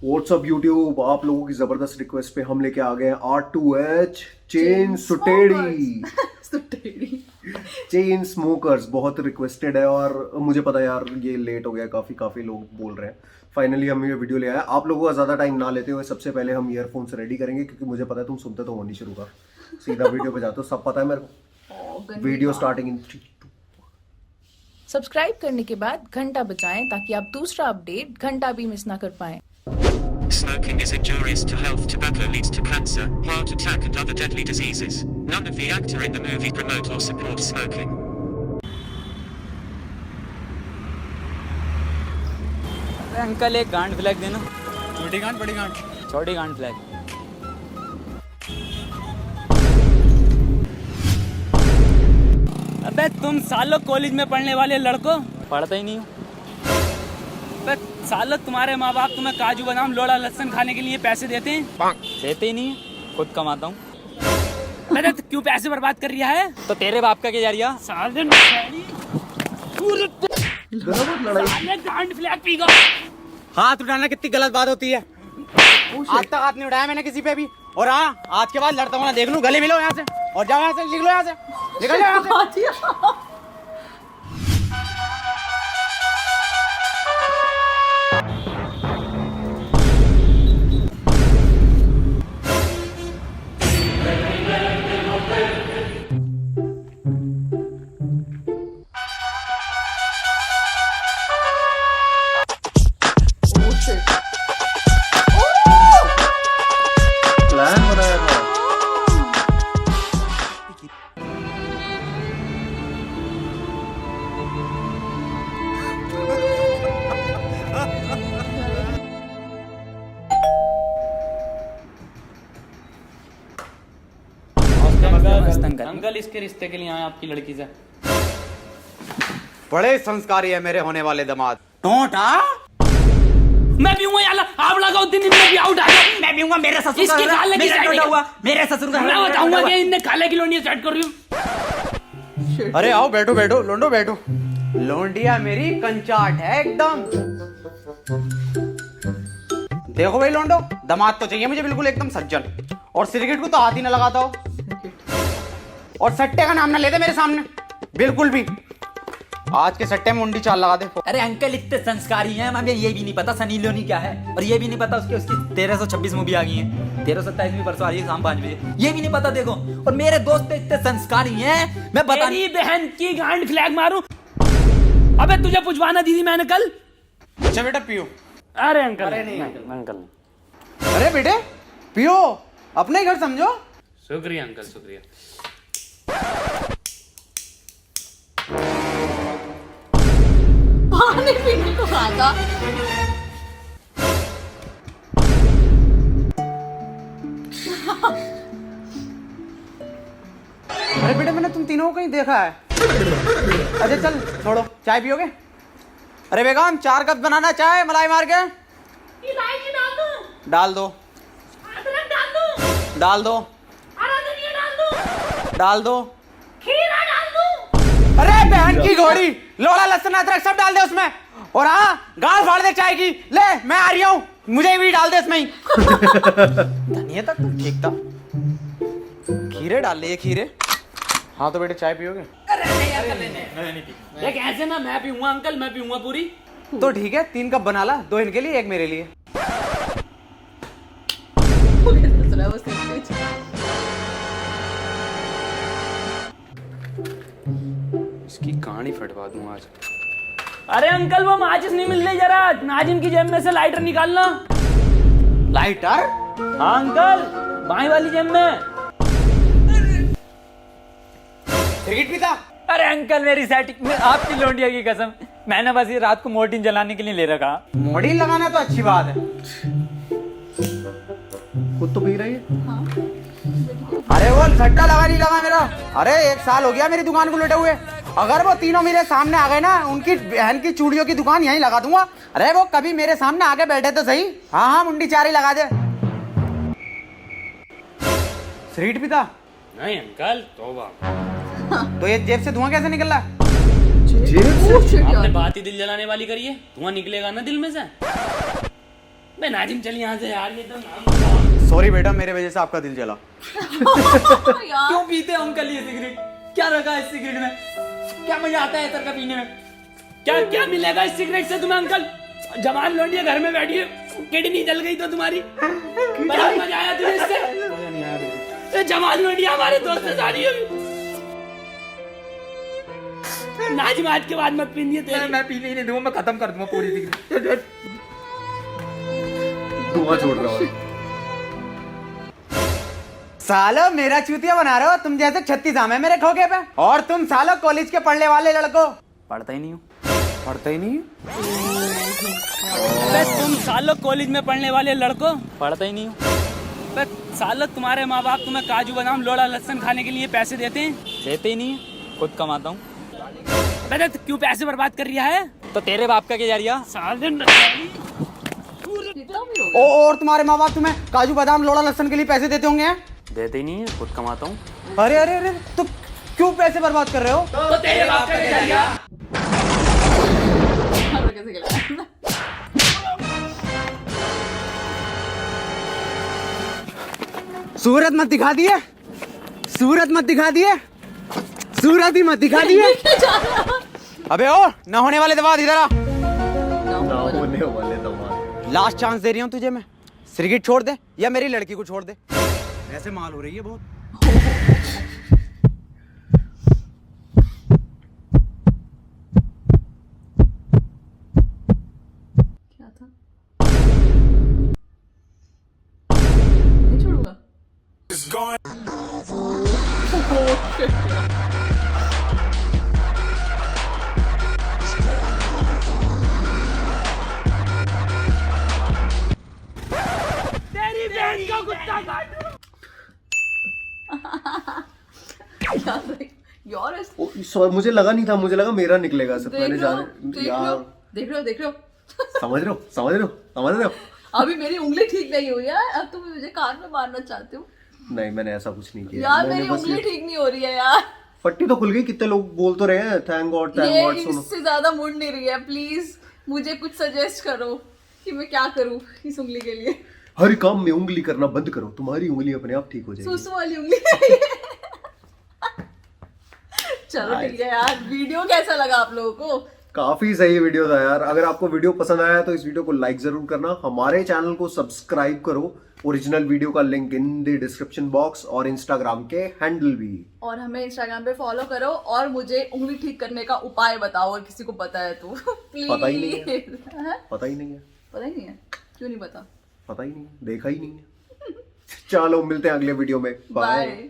WhatsApp YouTube, आप लोगों की जबरदस्त रिक्वेस्ट पे हम लेके आ गए R2H चेन सुटेड़ी चेन स्मोकर्स। बहुत रिक्वेस्टेड है और मुझे पता है यार ये लेट हो गया, काफी लोग बोल रहे हैं। फाइनली हम ये वीडियो ले आए। आप लोगों का ज्यादा टाइम ना लेते हुए सबसे पहले हम ईयरफोन्स रेडी करेंगे, क्योंकि मुझे पता है तुम सुनते तो हो नहीं शुरू का, सीधा वीडियो पे जाते हो, सब पता है मेरे को। Video starting in 3, 2। सब्सक्राइब करने के बाद घंटा बजाएं ताकि आप दूसरा अपडेट घंटा भी मिस ना कर पाएं। Smoking is injurious to health. Tobacco leads to cancer, heart attack and other deadly diseases. None of the actor in the movie promote or support smoking. अरे अंकल एक गांड फ्लैग देना। छोटी गांठ बड़ी गांठ? छोटी गांड फ्लैग। अबे तुम सालों कॉलेज में पढ़ने वाले लड़कों पढ़ता ही नहीं हो। अबे सालों तुम्हारे माँ बाप तुम्हें काजू बादाम लोड़ा लहसुन खाने के लिए पैसे देते हैं? देते ही नहीं है, खुद कमाता हूँ। अरे तो क्यों पैसे बर्बाद कर रहा है? तो तेरे बाप का क्या जा रहा? साले गांड फ्लैग पीगा। हाथ उठाना कितनी गलत बात होती है। आज तक हाथ नहीं उठाया मैंने किसी पे भी। और हाँ, आज के बाद लड़ता हुआ देख लूं, गले मिलो यहाँ से और जाओ यहाँ से, निकलो यहाँ से, निकल जाओ यहाँ से। प्लान बनाया था। अंकल इसके रिश्ते के लिए आए आपकी लड़की से। बड़े संस्कारी है मेरे होने वाले दामाद। टोंटा मैं भी हूँ यार, आप लगाओ दिन में भी आउट आ गया। मैं भी हूँ, मेरे ससुर इसकी खाले की मेरा टोंटा हुआ, मेरे ससुर का मैं बताऊंगा कि इनने खाले की लोनिया सेट कर रही हूँ। अरे आओ बैठो बैठो लोंडो बैठो। लोंडिया मेरी कंचाट है एकदम। देखो भाई लोंडो, दामाद तो चाहिए मुझे बिल्कुल एकदम सज्जन, और सिगरेट को तो हाथ ही ना लगाता हो, और सट्टे का नाम ना लेते मेरे सामने बिल्कुल भी। आज के सट्टे में मुंडी चाल लगा दे। अरे अंकल इतने संस्कारी हैं, हमें ये भी नहीं पता सनी लियोनी क्या है, और ये भी नहीं पता उसकी 1326 मूवी आ गई है, 1327 भी परसों आ रही है शाम 5 बजे, ये भी नहीं पता देखो। और मेरे दोस्त इतने संस्कारी हैं, मैं बता नहीं बहन की गांड फ्लैग मारूं। अबे तुझे पूछवाना दीदी मैंने कल। अच्छा बेटा पियो। अरे अंकल अरे नहीं अंकल। अरे बेटे पियो, अपने ही घर समझो। शुक्रिया अंकल शुक्रिया। पानी पीने को कहा था। अरे बेटे मैंने तुम तीनों को कहीं देखा है। अच्छा चल छोड़ो, चाय पियोगे? अरे बेगम 4 कप बनाना चाय मलाई मार के। डाल दो, डाल दो, डाल दो। अरे बहन की घोड़ी, लोड़ा लहसुन अदरक सब डाल दे उसमें, और हाँ गाल फाड़ दे चाय की। ले मैं आ रही हूँ, मुझे भी डाल दे इसमें ही। धनिया तक तो ठीक था। खीरे डाल ले, खीरे। हाँ तो बेटे चाय पियोगे? अरे नहीं अंकल नहीं। एक ऐसे ना मैं पीऊंगा अंकल, मैं पीऊंगा पूरी। तो ठीक है 3 कप बना ला, 2 इनके लिए 1 मेरे लिए। इसकी कहानी फटवा दूं आज। अरे अंकल वो माचिस नहीं मिल रही, जरा नाजिम की जेब में से लाइटर निकालना। लाइटर? हाँ अंकल, बाएं वाली जेब में। सिगरेट पीता? अरे अंकल मेरी सेटिंग में आपकी लोंडिया की कसम, मैंने बस ये रात को मोर्टिन जलाने के लिए ले रखा। मोर्टिन लगाना तो अच्छी बात है। खुद तो पी रही है। अरे वो सट्टा लगा नहीं लगा मेरा। अरे 1 साल हो गया मेरी दुकान को लेटे हुए। अगर वो तीनों मेरे सामने आ गए ना, उनकी बहन की चूड़ियों की दुकान यहीं लगा दूंगा। अरे वो कभी मेरे सामने आके बैठे तो सही। हाँ हाँ मुंडी चारी लगा दे। सिगरेट पीता? नहीं अंकल तौबा। तो ये जेब से धुआं कैसे निकल रहा है? आपने बात ही दिल जलाने वाली करी है, धुआं निकलेगा ना दिल में से। मैं नाजिम चल यहाँ से यार, ये तो नाम सॉरी बेटा, मेरे वजह से आपका दिल जला। क्यों पीते हो अंकल ये सिगरेट? क्या रखा है इस सिगरेट में? क्या मजा आता है इतर का पीने में? क्या क्या मिलेगा इस सिगरेट से तुम्हें अंकल? जवान लौंडिया घर में बैठी है, किडनी जल गई तो तुम्हारी बड़ा मजा आया तुझे इससे? ये जवान लौंडिया हमारे दोस्त से शादी होगी। नाजिम आज के बाद मत पीनी है। मैं पीने ही नहीं दूंगा, मैं खत्म कर दूंगा पूरी सिगरेट। धुआं छोड़ रहा है। सालो मेरा चूतिया बना रहे हो तुम, जैसे 36 आम है मेरे खोखे पे। और तुम सालो कॉलेज के पढ़ने वाले लड़को, पढ़ता ही नहीं हूँ। पढ़ते ही नहीं। बस तुम सालों कॉलेज में पढ़ने वाले लड़कों, पढ़ता ही नहीं हूँ। बस सालों तुम्हारे माँ बाप तुम्हें काजू बादाम लोड़ा लहसुन खाने के लिए पैसे देते हैं। देते ही नहीं है, खुद कमाता हूँ। पता तो क्यों पैसे बर्बाद कर रहा है? तो तेरे बाप का क्या जा रहा? साले और तुम्हारे माँ बाप तुम्हें काजू बादाम लोड़ा लहसुन के लिए पैसे देते होंगे हैं? देते ही नहीं है, खुद कमाता हूँ। अरे अरे अरे, तो क्यों पैसे बर्बाद कर रहे हो? तो तेरे बाप का क्या जा रहा? सूरत मत दिखा दिए, सूरत मत दिखा दिए, सूरत ही मत दिखा दिए। अबे ओ ना होने वाले दवा इधर आ। ना होने वाले दवा। लास्ट चांस दे रही हूँ तुझे मैं, सिगरेट छोड़ दे या मेरी लड़की को छोड़ दे। ऐसे माल हो रही है बहुत। क्या था? नहीं छोड़ूंगा। तेरी बहन का कुत्ता काटू। यार मुझे लगा नहीं था, मुझे लगा मेरा निकलेगा सिर्फ। मैंने जाने यार, देख रहे हो समझ रहे हो। अभी मेरी उंगली ठीक नहीं हुई है, अब तुम मुझे कान में मारना चाहते हो? नहीं मैंने ऐसा कुछ नहीं किया यार मैंने मेरी बस उंगली ये- ठीक नहीं हो रही है यार। पट्टी तो खुल गई, कितने लोग बोल तो रहे हैं थैंक गॉड ये सुनो। इससे ज्यादा मुड़ नहीं रही है, प्लीज मुझे कुछ सजेस्ट करो कि मैं क्या करूं इस उंगली के लिए। हर काम में उंगली करना बंद करो, तुम्हारी उंगली अपने आप ठीक हो जाएगी। सुसु वाली उंगली। चलो ठीक है यार, वीडियो कैसा लगा आप लोगों को? काफी सही वीडियो था यार। अगर आपको वीडियो पसंद आया तो इस वीडियो को लाइक जरूर करना, हमारे चैनल को सब्सक्राइब करो। ओरिजिनल वीडियो का link in the description box और इंस्टाग्राम के हैंडल भी। और हमें इंस्टाग्राम पे फॉलो करो और मुझे उंगली ठीक करने का उपाय बताओ अगर किसी को पता है तो। प्लीज। पता ही नहीं है। हाँ? पता ही नहीं है, पता ही नहीं है, क्यों नहीं पता? पता ही नहीं है, देखा ही नहीं है। चलो मिलते हैं अगले वीडियो में। बाय। बाय।